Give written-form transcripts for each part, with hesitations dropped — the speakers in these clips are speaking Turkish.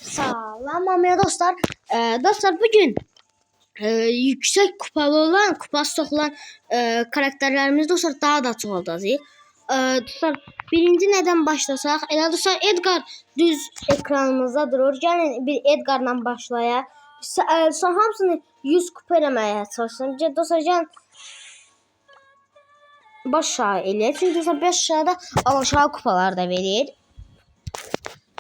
Salam dostlar. Dostlar bugün yüksek kupalı olan, kupası olan karakterlerimiz dostlar daha da çoğalacağız. Dostlar birinci neden başlasak? Dostlar Edgar düz ekranımızda durur. Gelin bir Edgar'la başlayaq. Son hamısını 100 kupa eləməyə çalışsın. Dostlar gəlin başa eləyək. Çünki dostlar 5 aşağıda aşağı kupalar da verir.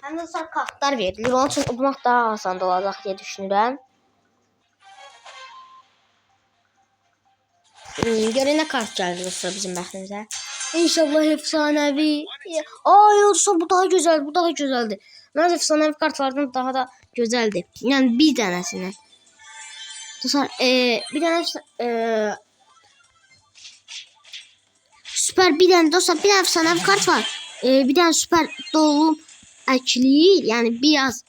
Hem de dostlar kartlar verilir. Onun için okumak daha asan olacaq diye düşünürəm. Görün ne kart geldi dostlar bizim bəxtimizə. İnşallah efsanevi. Ay dostlar bu daha güzel, bu daha güzeldi. Məncə efsanevi kartlardan daha da güzeldi. Yani bir tanesini. Dostlar bir tane süper bir tane dostlar bir tane efsanevi kart var. Bir tane süper dolu ekliği yani biraz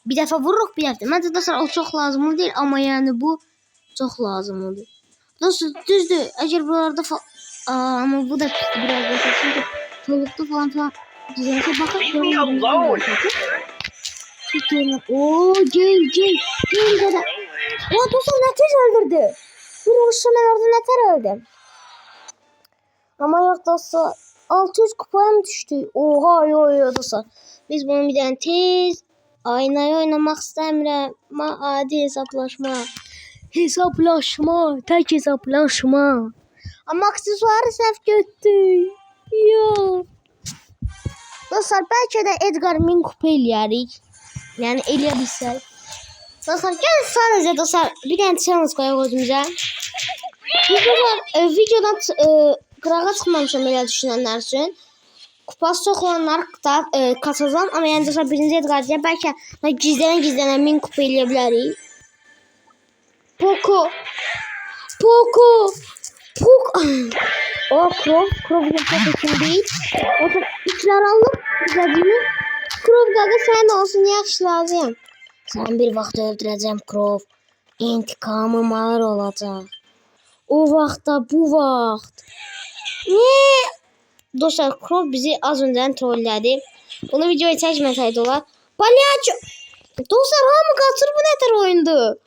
bir defa vururuq bir defa. Məncə dostlar o çok lazımlı değil ama yani bu çok lazımlıdır. Dostlar düzdür. Eğer buralarda ama bu da biraz da çünkü çolukta falan düzense bakın. Ooo gel kadar. Ya dostlar neter öldürdü. Bir vuruşmalarda neter öldü. Ama yok dostlar 600 kupaya mı düştü? Oha yo dostlar. Biz bunu bir tane tez aynayı oynamak istemiyorum. Adi hesaplaşma. Tek hesaplaşma. Ama aksesuarı səhv götürdük. Yo. Dostlar belki de Edgar 1000 kupa eləyərik. Yani eləyə dostlar gel sadece dostlar bir tane challenge koyaq özümüzə. Videodan qırağa çıxmamışam elə düşünənlər üçün. Kupası çox olanlar da kaçacağım ama yani dostlar birinci Edgar diye belki gizlənə 1000 kupa eləyə bilərik. Poco. O Krov yapacak değil. O da üçler alıp güzelliğini. Krov gaga sen olsun yaxşı lazım. Sen bir vaxt öldüreceğim Krov. İntikamım ağır olacak. O vaxtda bu vaxt. Ne? Dostlar Krov bizi az önceden trollədi. Bunu videoya çəkməsəydi olar. Palyaço. Dostlar hamı qaçır bu nətər oyundu.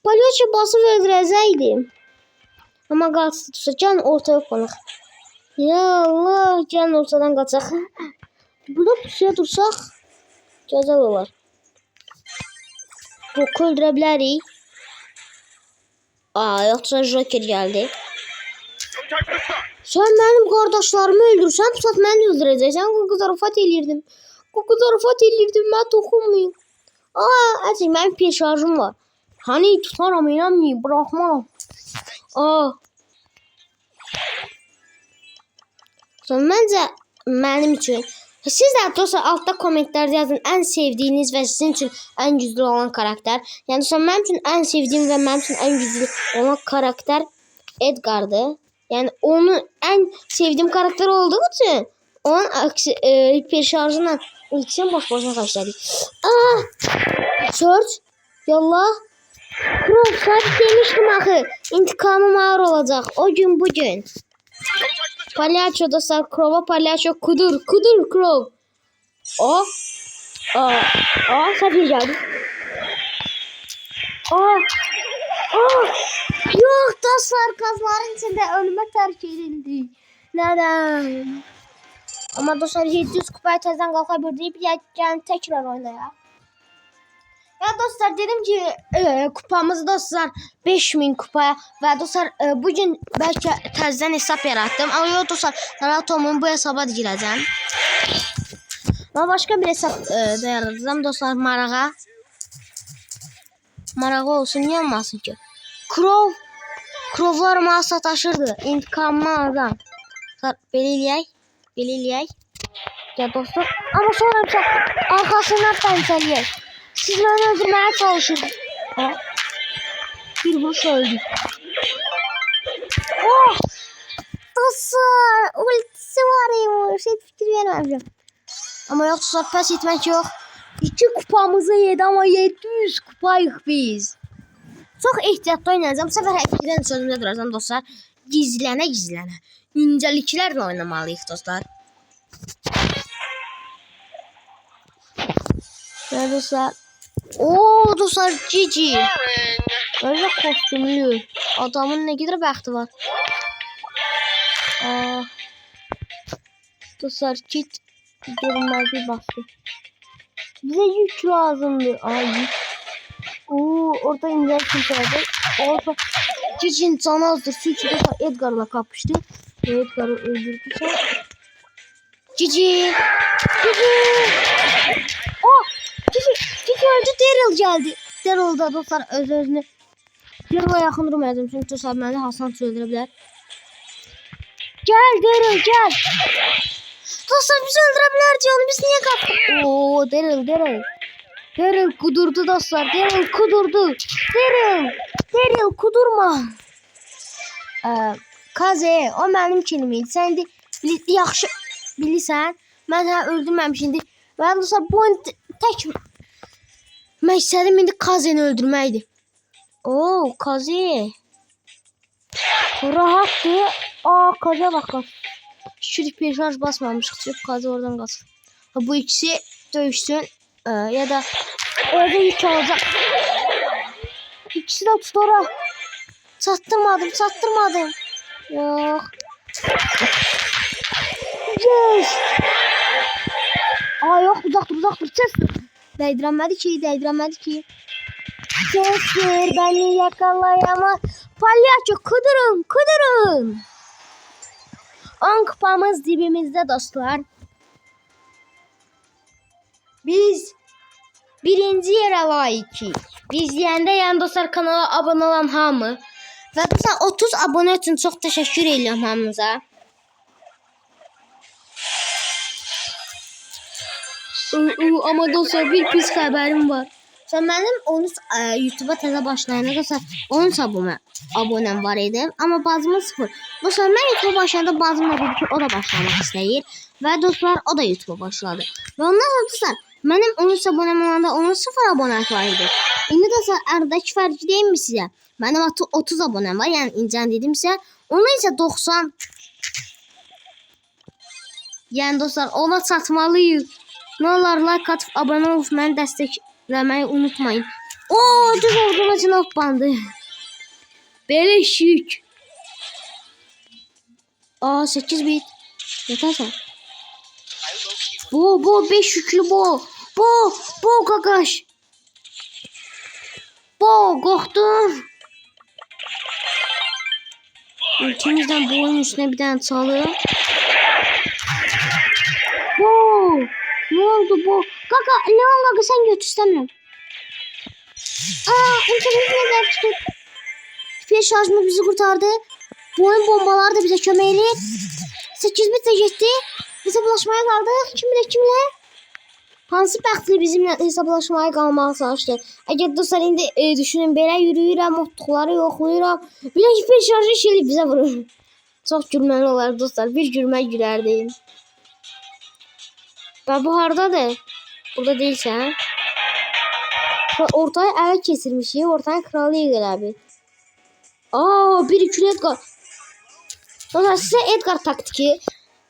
Palyaço basıb öldürəcəkdim. Ama qaçdı. Can ortaya qonaq. Ya Allah, can ortadan qaçaq. Burada pusuya dursaq gözəl olar. Roku öldürə bilərik. Yoxsa Joker geldi. Sen benim kardeşlerimi öldürsən, pusat məni öldürəcəksən. Qoku zarafat elirdim. Mən toxunmayayım. Əzik mənim pil şarjım var. Hani tutaram, inanmayayım, bırakmam. Bence benim için. Siz de dostlar altta komentlerde yazın en sevdiğiniz ve sizin için en güçlü olan karakter. Yani dostlar benim için en sevdiğim ve benim için en güçlü olan karakter Edgar'dı. Yani onun en sevdiğim karakter olduğu için onun hiper şarjından ultisini boş boşuna kaçladı. Search. Yallah. Krov sadece demiştim axı. İntikamım ağır olacak. O gün bugün. Palyaço dostlar Krov'a palyaço kudur Krov. Sefil geldi. Yok dostlar kazların içinde ölüme terk edildi. Neden? Ama dostlar 700 kupaya tezden kalkabildiği bir yani tekrar oynaya. Ya dostlar dedim ki kupamız dostlar 5000 kupaya ve dostlar bugün belki tezden hesap yarattım ama yok dostlar Narato'mun bu hesaba gireceğim. Ama başka bir hesap da yaratacağım dostlar Marağa olsun niye olmasın ki? Krovlar bana sataşırdı. İntikamımı alacağım. Belirleyek. Ya dostlar ama sonra bir şey arkasından pençeleyek. Siz beni öldürmeye çalışın. Bir boş öldü. Dostlar ultisi var ya. Fikir vermeyeceğim. Ama yok dostlar pes etmek yok. 2 kupamızı yedi ama 700 kupayıq biz. Çok ehtiyatlı oynayacağım. Bu sefer fikirden sözümde duracağım dostlar. Gizlənə. İnceliklerle oynamalıyıq dostlar. Ya dostlar. Oo dostlar Cici. Öyle kostümlü. Adamın ne kadar bəxti var. Aa. Dostlar kit görünmezliği bastı. Bize yük lazımdı. Ay yük. Oo orada indiler kimseydi. Orada Cici'nin canı azdır. Çünkü Edgar'la kapıştı. Edgar'ı öldürdü. Cici. Cici. Oh. Cici öldü. Daryl geldi. Daryl da dostlar öz-özünü. Daryl'a yaxın durmayacağım. Çünkü dostlar məni Hasan öldürə bilər. Gel Daryl gel. Dostlar bizi öldürebilir canım. Biz niye kalktık? Oo Daryl. Daryl kudurdu dostlar. Daryl kudurdu. Daryl kudurma. Kaze o benim kelimeydi. Sen de yaxşı bilirsən. Mən səni öldürməmişim. Və dostlar bu oyun tək məqsədim indi Kaze'ni öldürməkdir. Oo Kaze. Rahattı. Aa Kaze bak. Şükür perşarj basmamışıq. Çünki Kaze oradan qalsın. Bu ikisi dövüşsün. Ya da orada yük alacaq. İkisi de tutora. Çattırmadım. Yok. Yes. Aa yok uzak dur. Chester. Değdirəmədi ki. Chester beni yakalayamaz. Palyaço kudurun. 10 kupamız dibimizde dostlar. Biz birinci yere layıkız. Biz yani dostlar kanala abone olan hamı. Ve dostlar 30 abone için çok teşekkür ediyorum hamınıza. Ama dostlar bir pis haberim var. Sen benim 13 YouTube'a teze başlayana dostlar 13 abonem var idi. Ama bazımın 0. Dostlar ben YouTube'a başlayanda bazımla dedi ki o da başlamak istəyir. Ve dostlar o da YouTube'a başladı. Ve ondan sonra dostlar benim 13 abonem olanda onun 0 abonem var idi. İndi dostlar aradaki fərqi deyim mi sizə? Benim 30 abonem var. Yani incən dedim sizə. Onun ise 90. Yani dostlar ona satmalıyıq. Ne olur like atıp abone olup beni desteklemeyi unutmayın. Oo düz ordum için bandı. Beleşik. Aa 8 bit. Yetersen. Bu 5 yüklü bu. Bu kakaş. Bu korktum. İkimizden bu oyun üstüne bir tane çalıyor. Bu. Ne oldu bu? Kaka Leon kaka sen götür istemiyorum. İnternet neler çıktı? Süper şarjımız bizi kurtardı. Bu oyun bombalar da bize kömekli. 8 bit de gitti. Hesaplaşmaya kaldık. Kimle? Hansı bəxtli bizimle hesaplaşmaya qalmağı çalışdı. Əgər dostlar indi düşünün belə yürüyürəm, otluqları yoxlayıram. Belə süper şarjı şeyli bizə vurur. Çox gülməli olar dostlar. Bir gülmək gülərdim. Ben bu hardadır? Burada değilsən. Ortayı ələ kesirmişik. Ortayın kralıyıq elə bir. Bir ikili Edgar. Dostlar size Edgar taktiki.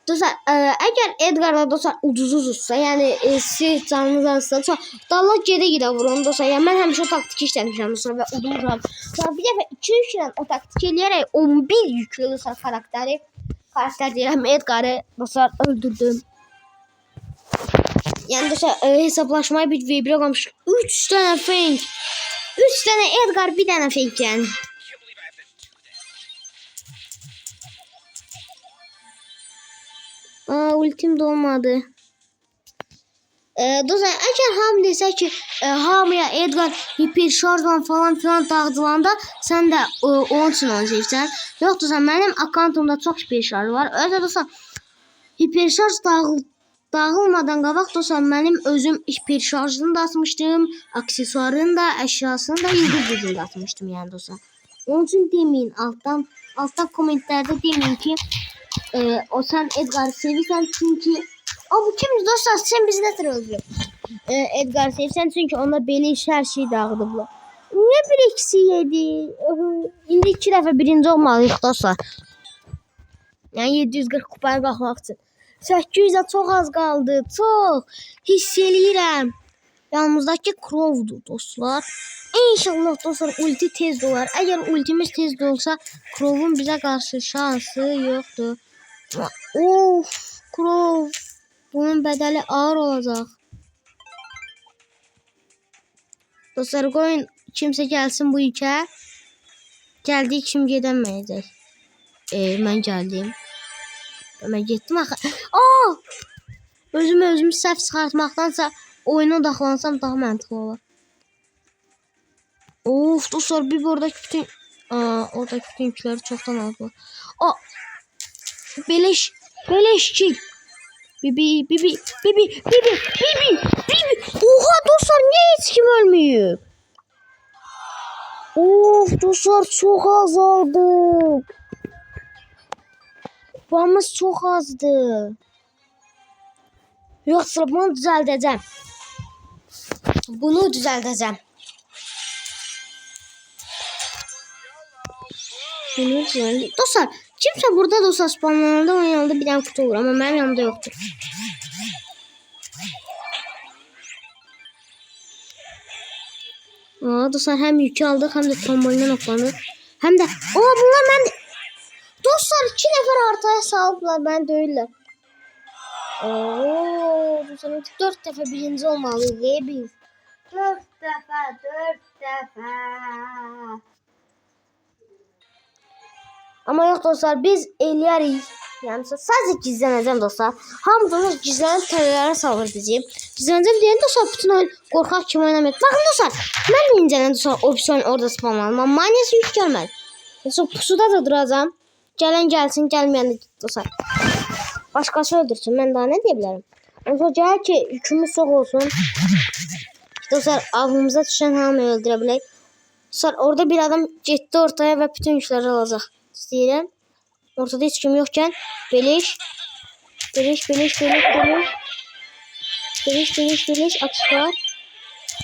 Dostlar eğer Edgar'la dostlar ucuzsa yani siz canınız arasında dalla gedə vurun dostlar. Yani ben həmişə o taktiki işləmişəm dostlar və uduzam. Sonra bir dəfə 2-3 ilə o taktiki eləyərək 11 yüklü dostlar karakter deyirəm Edgar'ı dostlar öldürdüm. Yani dostlar hesaplaşmaya bir V1'e kalmış. 3 tane Frank. 3 tane Edgar, bir tane Frank yani. Ultim dolmadı. Dostlar eğer ham dese ki hamıya Edgar hiper şarjla falan filan dağıdılanda sen de onun için oynayacaqsan. Yox dostlar benim akkantumda çok hiper şarj var. Öyle dostlar hiper şarj dağılmadan qabaq dostlar mənim özüm hiper şarjını da atmışdım, aksesuarını da, əşyasını da, yıldız gücünü də atmışdım yani dostlar. Onun için demeyin alttan komentlerde demeyin ki o sen Edgar'ı sevirsən çünkü bu kim dostlar sen bizi nədir öldürüyor? Edgar'ı sevirsən çünkü onda belə iş her şeyi dağıdıblar. Niye bir eksi yedi? İndi 2 dəfə birinci olmalıyıq dostlar. Yani 740 kupaya qalxmaq üçün. 800'e çok az kaldı. Çok. Hiss eləyirəm. Yanımızdaki Crow'dur dostlar. İnşallah dostlar ulti tez dolar. Eğer ultimiz tez olsa Crow'un bize karşı şansı yoktur. Of Crow. Bunun bedeli ağır olacak. Dostlar koyun kimse gelsin bu işe. Geldiği kim gedemeyecek. Ben geldim. Ben gittim axı. Aa! Özümü səhv çıxartmaqdansa oyuna odaklansam daha mantıqlı olur. Of dostlar bir oradaki bütün oradaki bütün yükleri çoktan aldı. Aa! Beleşçi. Bibi. Oha dostlar niye hiç kim ölmüyor? Of dostlar çok azaldık. Kupamız çok azdı. Yoksa bunu düzelteceğim. Bunu düzelteceğim. Dostlar kimse burada dostlar spamlananda onun yanında bir tane kutu olur ama benim yanımda yoktur. Dostlar hem yükü aldık hem de tramboline noklandık. Hem de bunlar ben de... Dostlar 2 nefer ortaya saldılar ben değiller. Dostlar 4 defa birinci olmalıyız diye biz. 4 defa. Ama yok dostlar biz eləyərik. Yani sadece gizlənəcəm dostlar. Hamımız gizlənib tələlərə salırdacağım. Gizlənəcəm deyəndə dostlar bütün oyun qorxaq kimi oynamayın. Bakın dostlar mən də incələn dostlar opsiyon orada spamlanım. Amma maniyası yük gəlmədi. Dostlar pusuda da duracağım. Gələn gəlsin gəlməyən də dostlar. Başqası öldürsün mən daha ne diyebilirim. Dostlar gəl ki yükümüz çox olsun. Dostlar avımıza düşən hamıyı öldürə bilək. Dostlar orada bir adam getdi ortaya ve bütün yükləri alacaq. İstəyirəm. Ortada hiç kim yokken beleş atış var.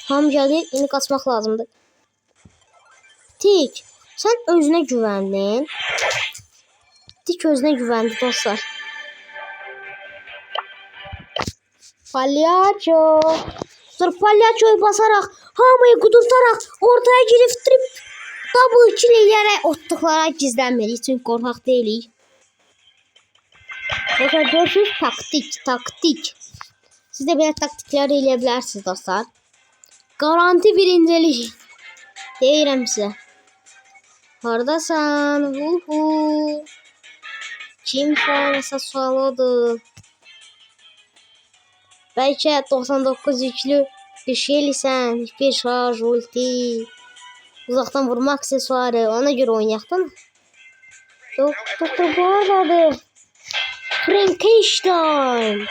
Ham geldi yine kaçmak lazımdı. Tik sen özüne güvendin. Tik özüne güvendi dostlar. Palyaço. Sonra palyaçoyu basarak hamıyı kudurtarak ortaya girip trip double kill yere ottuklara gizlenmeliyiz çünkü korkak değiliz. Dostlar görürsünüz taktik. Siz de böyle taktikler eləyebilirsiniz dostlar. Garanti birincilik. Deyirəm size. Hardasan? Uhu. Kim sonrası sualadı? Belki 99 yüklü bir şeylisən. Bir şarj ulti. Uzaktan vurma aksesuarı. Ona göre oynayaqdan. Doktor bu aradadır. Frankenstein.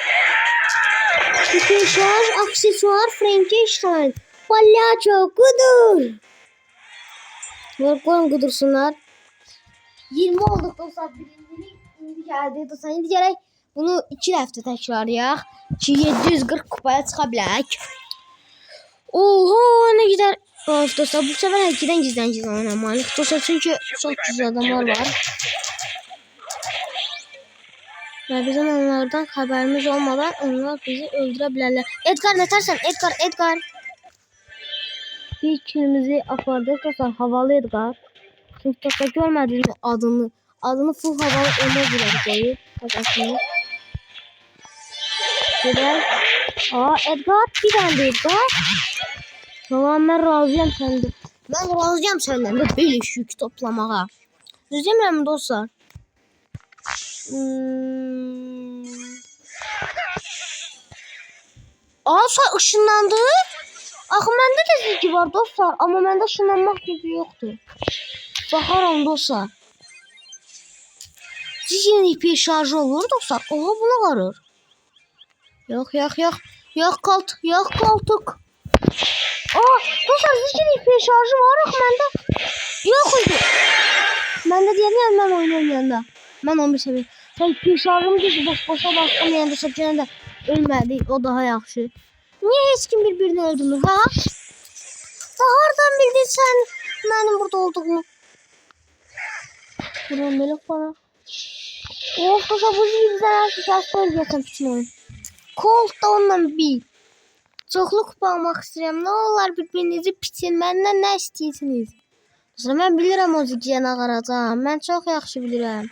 Bir şarj aksesuar Frankenstein. Palyaço kudur. Korkuyorum kudursunlar. 20 olduk dostlar. Birincilik indi geldi dostlar. İndi gerek bunu 2 hafta tekrarlayaq. Ki 740 kupaya çıkabilək. Oho ne gider. Of dostlar bu sefer herkeden gizlen oynamalıyıq. Dostlar çünkü çok güzel adamlar var. Ve bizim onlardan haberimiz olmadan onlar bizi öldürebilirler. Edgar ne tersen Edgar. Bir kilimizi apardık dostlar havalı Edgar. Çünkü dostlar görmediniz adını full havalı Ömer bile koyup. Bakasınız. Güzel. Edgar bir tane de Edgar. Tamam ben razıyım senden. Ben razıyım senden de böyle yük toplamağa. Düz demirəm dostlar. Sen ışınlandı. Axı məndə də zilgi var dostlar. Amma məndə ışınlanmaq gücü yoxdur. Baxaram dostlar. Zilginin ipi şarjı olur dostlar. Oha buna qarır. Yok koltuk. Dostlar zilginin ipi şarjı var. Axı məndə yox idi. Məndə deyirəm mən oynayanda. Mən 11 seviye. Sen ipi şarjım düzdü boşa bastım yanında çəkənə də ölmədi. O daha yaxşı. Niye hiç kim birbirini öldürür ha? Hardan bildin sen benim burada olduğumu? Buradan böyle bana. Of dostlar bu bizden her şey şahsı öldürsen bütün oyun. Colt da ondan bir. Çoxlu kupa almaq istəyirəm. Nə olar bir-birinizi piçin. Məndən nə istəyirsiniz? Dostlar, mən bilirəm o zigiyə ağaracam. Mən çox yaxşı bilirəm.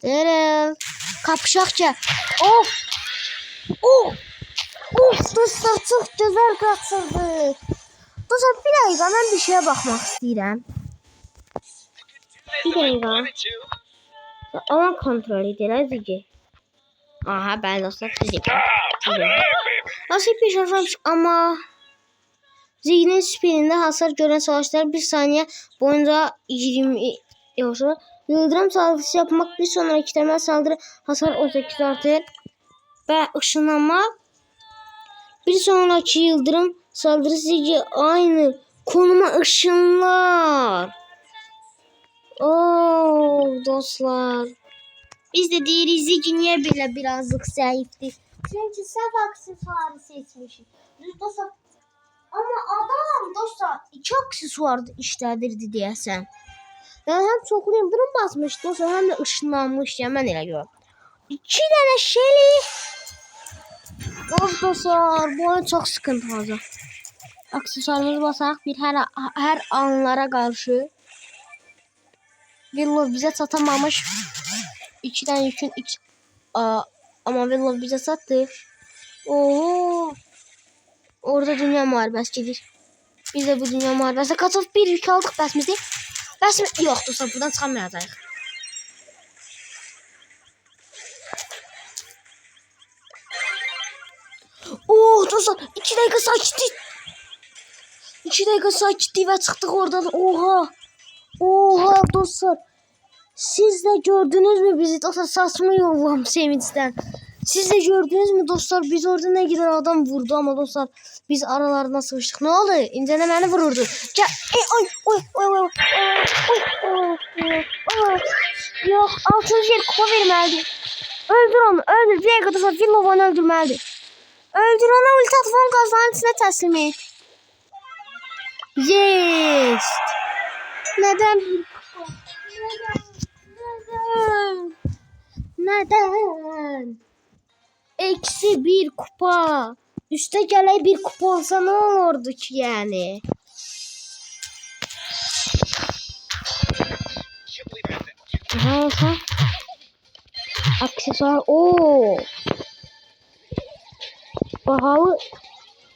Derel. Kapışaq ki. Of. Of. Of dostlar, çox gözəl qaçırdı. Dostlar, bir dəqiqə, mən bir şeyə baxmaq istəyirəm. Bir dəqiqə. Alan kontrol edir, zigi. Aha, ben dostlar zigi. Nasıl bir şey olmuş ama ziginin spininde hasar gören savaşlar bir saniye boyunca 20 yoksa yıldırım saldırısı yapmak bir sonraki temel saldırı hasar 18 artır ve ışınlanma bir sonraki yıldırım saldırısı zigi aynı konuma ışınlar. Oo dostlar. Biz de diğeri zigi niye bile birazcık zayıftı. Çünkü saf aksesuarı seçmişim. Dostlar. Ama adam dostlar 2 aksesuardı işlədirdi deyəsən. Yani hem çoxlu yıldırım basmış dostlar hem de ışınlanmış ya mən elə görürəm. 2 dənə Shelly. Dostlar bu oyun çok sıkıntı olacaq. Aksesuarımızı basaq bir her anlara karşı. Willow bize satamamış. 2 tane yükün ama Willow bize sattı. Oo. Orada dünya müharibəsi gedir. Biz de bu dünya müharibəsinə katılıp bir yük aldık bəsimizi. Bəsimiz yox dostlar, buradan çıxamayacağıq. Oh dostlar 2 dakika sakitlik. 2 dakika sakitlik ve çıktık oradan. Oha. Oha dostlar. Siz de gördünüz mü bizi dostlar, saçma yollam sevinçten. Siz de gördünüz mü dostlar, biz orada ne gider adam vurdu ama dostlar biz aralarına sıkıştık. Ne oldu? İncelemeni vururdu. Gel. Oy oy oy oy oy. Yok 6. yer kupa vermelidir. Öldür onu, öldür. Bir dakika dostlar, Willow'u öldürmelidir. Öldür onu, ulti atıp onu gazların içine teslim et. Yes. Neden? Neden? Eksi 1 kupa. Üste gele 1 kupa olsa ne olurdu ki yani? Ne olsa? Aksesuar. Oo.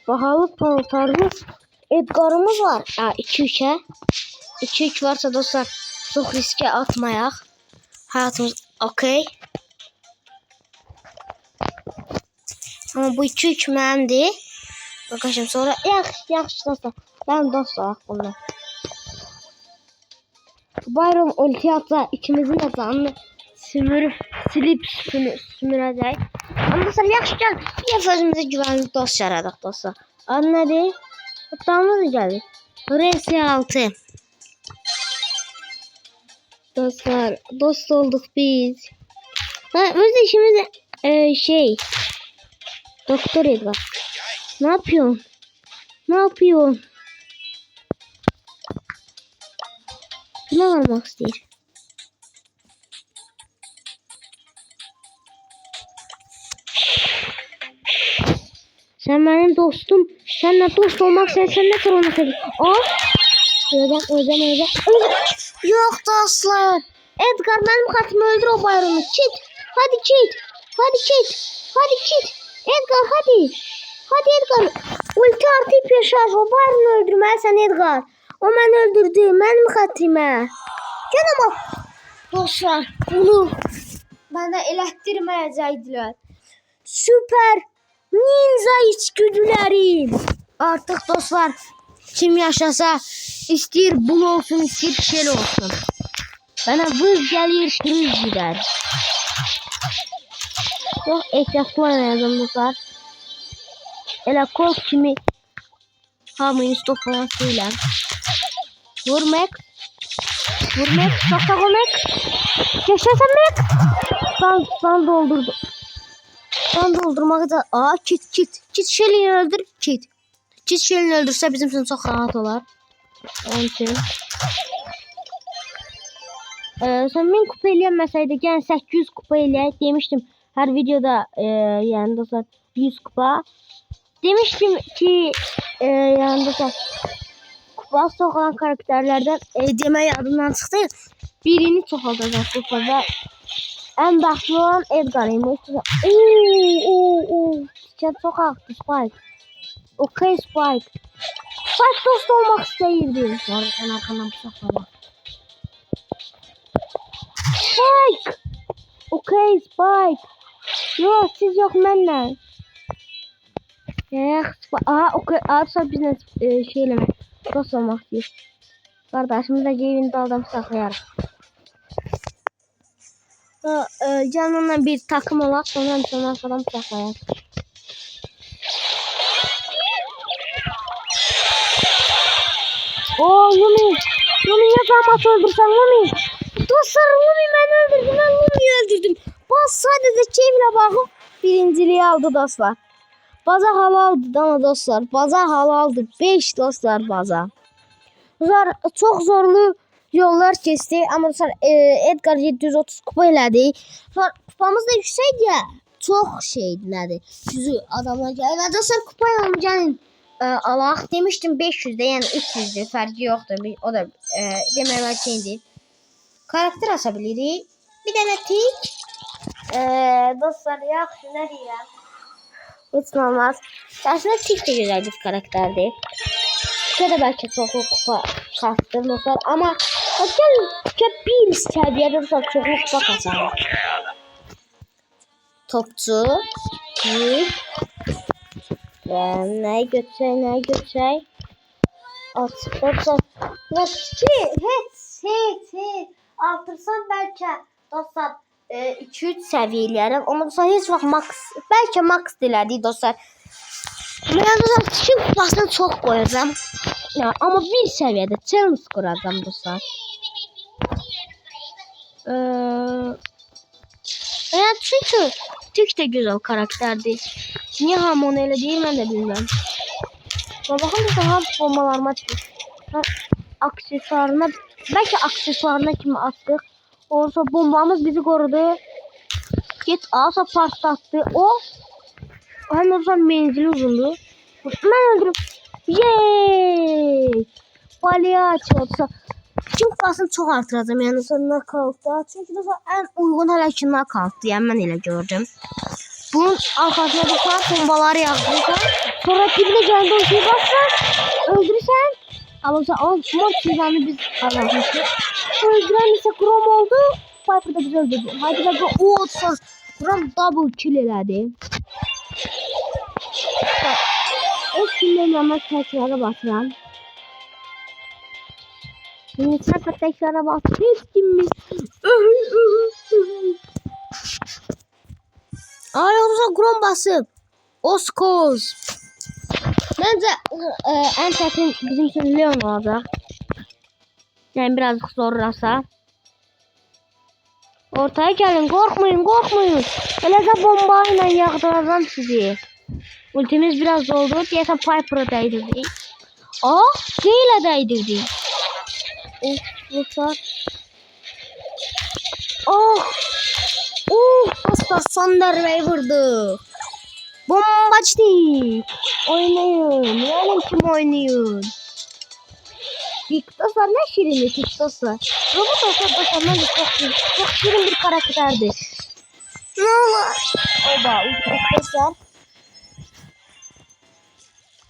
Pahalı paltarlı Edgar'ımız var. 2-3'e. 2-3 varsa dostlar çok riske atmayak. Hayatımız okey. Ama bu 2-3 mənimdir. Bakacağım sonra. Yaxşı dostlar. Ben dost olarak bunlar. Bayram ulti atsa ikimizin de canını silip sümürəcək. Ama dostlar yaxşı gel. Bir özümüzə güvenli dost yaradıq dostlar. Adı nədir? Hatamız geldi. RS6. Dostlar dost olduk biz. Biz de işimiz Doktor Edgar. Ne yapıyorsun? Ne yapıyorsun? Ne almak istiyor? Sen benim dostum. Seninle dost olmak sen ne sorunu tabii. Öleceğim. Yok dostlar. Edgar benim katımı öldür o bayrağını. Kit. Hadi kit. Edgar hadi. Hadi Edgar. Ulti artı ipi şarj. O bayrağını öldürmezsen Edgar. O beni öldürdü. Benim katime. Gel ama. Dostlar bunu bana elektirmeyecekler. Süper ninja içgüdülerim. Artık dostlar kim yaşasa ister bul olsun ister şel olsun. Bana vız gelir kriz gider. Çok ehtiyatlı oynayacağım dostlar. Elə kol kimi hamıyı stoplamasıyla. Vurmak. Saksa komek. Yaşasın mek. Kan doldurdu. Kan doldurmak da. Kit Shelly'ni öldür. Kit Shelly'ni öldürse bizim için çok rahat olar. Onun için. Sen 1000 kupa eləyənməsəydi, yəni 800 kupa eləyək demişdim. Her videoda yani dostlar 100 kupa. Demiştim ki yanında da kupası olan karakterlerden demeyi adından çıktı. Birini çoxaltacaq kupada. En başlı olan Edgar'ıymış. Tikə çox ağdı Spike. Okay Spike. Spike dost olmak istəyirdi. Sonra sen arkandan bıçaqlama. Spike. Okay Spike. Yok siz yok mənlə. Aha okay. Artık bizlə şey eləmək. Dost olmak istəyir. Kardeşimiz de cebinde adam saxlayarıq. Canına bir takım olaq, sonra arkadan bıçaqlayaq. Lumi ya damat öldürsen Lumi. Dostlar Lumi ben öldürdüm. Ben Lumi'yi öldürdüm. Baz sadece keyifle bakıp birinciliği aldı dostlar. Baza halaldı ama dostlar. Baza halaldı. 5 dostlar baza. Dostlar çok zorlu yollar kesti. Ama dostlar Edgar 730 kupa elədi. Dostlar kupamız da yüksek ya. Çok şeydi nədir. Yüzü adamlar gəlir. Dostlar kupa almayacağını alaq. Demiştim 500'de yani 300'de fərqi yoxdur. O da demək olar ki indi. Karakter asabilirik. Bir dənə tik. Dostlar yaxşı nə deyirəm. Heç olmaz. Aslında tik de güzel bir karakterdir. Tikə də bəlkə çoxlu kupa kastır dostlar. Ama tikə bir səviyyədə dostlar çoxlu kupa kazanır. Topçu. Tik. Neyi götürsək. Dostlar. Heç. Artırsan bəlkə dostlar 2-3 səviyyələrim. Amma dostlar heç vaxt max. Bəlkə max dilədik dostlar. Mən dostlar tikin kupasını çox qoyacağım. Amma bir səviyyədə challenge quracağım dostlar. Çünkü tik de güzel karakterdi. Niye hamon öyle değil ben de bilmem. Bakın daha bombalarıma çıkıyor. Aksesuarına belki aksesuarına kimi attık. Olsa bombamız bizi korudu. Git alsa patlattı. O hem olsa menzili uzundu. Ben öldürüp yeee. Palyaço olsa kim kupasını çok artıracağım yani sonra knockout'da. Çünkü de en uygun hala ki knockout'tu yani ben elə gördüm. Bunun arkasına da sonra bombaları yazdırırsan. Sonra dibine geldi o şeyi bassan. Öldürürsen. Ama mesela o mod sizanı biz kazanmıştık. Öldüren ise Grom oldu. Piper da bizi öldürdü. Hadi bak o olsa. Grom double kill elədi. Eskinden yanına tekrara basıram. Şimdi tekrara basıram. Ay olsa Grom basıp. Oskoz. Bence en çetin bizim için Leon olacak. Yani birazcık zorlasa. Ortaya gelin korkmayın. Eləcə bomba ile yağdıracağım sizi. Ultimiz biraz oldu. Deyəsən Piper'a değdirdik. Gale değdirdik. Hasta Thunderwave vurdu. Bombacı. Oynayın. Yani kim oynuyor? TikTok'lar ne şirinli TikTok'lar. Robot olsa da çok şirin bir karakterdi. Ne olur? Oba TikTok'lar.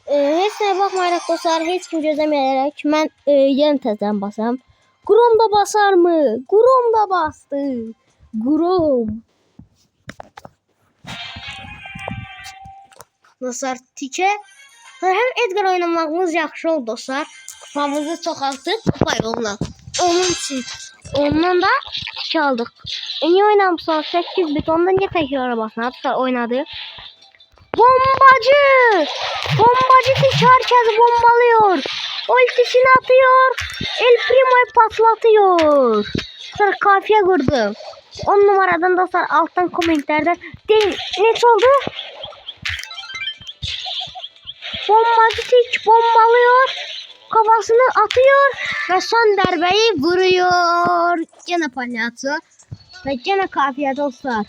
Heç nəyə baxmayaraq dostlar, heç kim gözləməyərək mən yenə təzədən basam. Grom da basar mı? Grom da bastı. Grom. Dostlar tikə. Hem Edgar oynamağımız yaxşı oldu dostlar. Kupamızı çoxaltdık kupa yolla. Onun için. Ondan da tikə aldıq. Niye oynamışlar? 8 bit. Ondan niye tekrara basın? Dostlar oynadı. Bombacı! Bombacı tik herkesi bombalıyor. Ultisini atıyor. El Primo'yu patlatıyor. Sonra kafiye kurdum. 10 numaradan dostlar alttan komentlerden değil. Ne oldu? Bombacı tik bombalıyor. Kafasını atıyor. Ve son darbeyi vuruyor. Gene palyaço. Ve gene kafiye dostlar.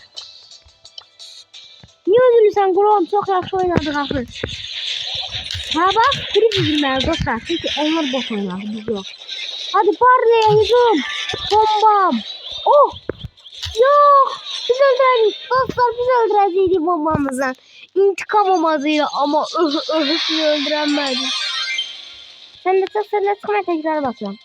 Niye öldürürsen Grom çok yaxşı oynadı axı. Ha bak trip üzülmeli dostlar. Çünkü onlar boş oynar. Biz yok. Hadi parlaya hücum. Bombam. Oh. Yok. Biz öldürelim. Dostlar biz öldüreceğiz bombamızdan. İntikam amacıyla ama öhüsünü öldüremedi. Sen de çık tekrar basıyorum.